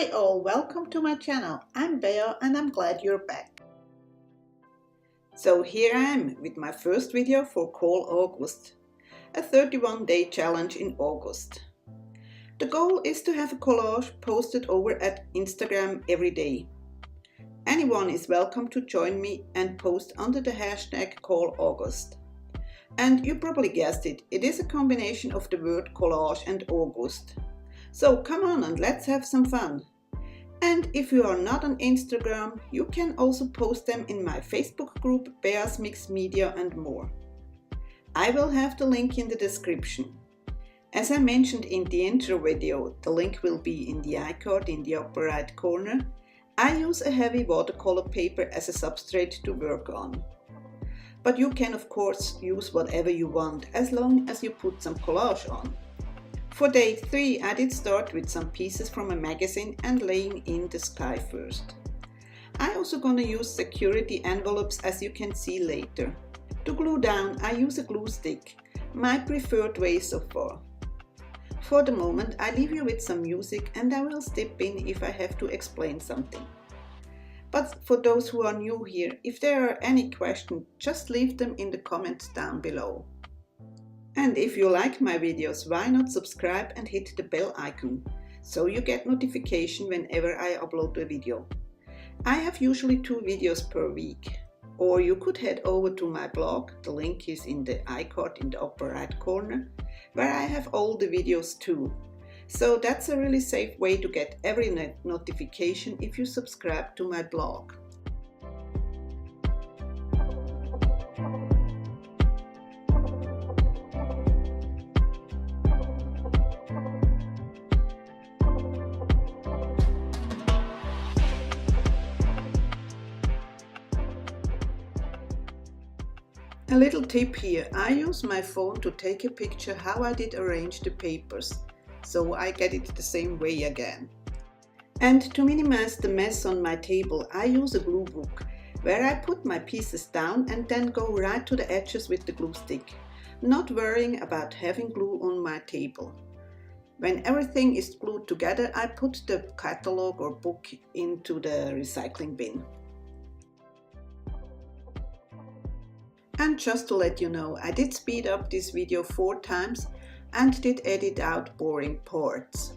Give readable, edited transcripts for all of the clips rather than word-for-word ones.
Hi all, welcome to my channel. I'm Bea and I'm glad you're back. So here I am with my first video for Call August, a 31-day challenge in August. The goal is to have a collage posted over at Instagram every day. Anyone is welcome to join me and post under the hashtag Call August. And you probably guessed it, it is a combination of the word collage and August. So come on and let's have some fun. And if you are not on Instagram, you can also post them in my Facebook group Bea's Mixed Media and more. I will have the link in the description. As I mentioned in the intro video, the link will be in the iCard in the upper right corner. I use a heavy watercolor paper as a substrate to work on. But you can of course use whatever you want as long as you put some collage on. For day 3 I did start with some pieces from a magazine and laying in the sky first. I also gonna use security envelopes as you can see later. To glue down I use a glue stick, my preferred way so far. For the moment I leave you with some music and I will step in if I have to explain something. But for those who are new here, if there are any questions, just leave them in the comments down below. And if you like my videos, why not subscribe and hit the bell icon, so you get notification whenever I upload a video. I have usually 2 videos per week. Or you could head over to my blog, the link is in the iCard in the upper right corner, where I have all the videos too. So that's a really safe way to get every notification if you subscribe to my blog. A little tip here, I use my phone to take a picture how I did arrange the papers, so I get it the same way again. And to minimize the mess on my table, I use a glue book, where I put my pieces down and then go right to the edges with the glue stick, not worrying about having glue on my table. When everything is glued together, I put the catalog or book into the recycling bin. And just to let you know, I did speed up this video 4 times and did edit out boring parts.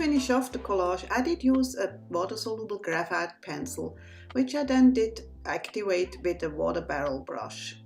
finish off the collage, I did use a water-soluble graphite pencil, which I then did activate with a water barrel brush.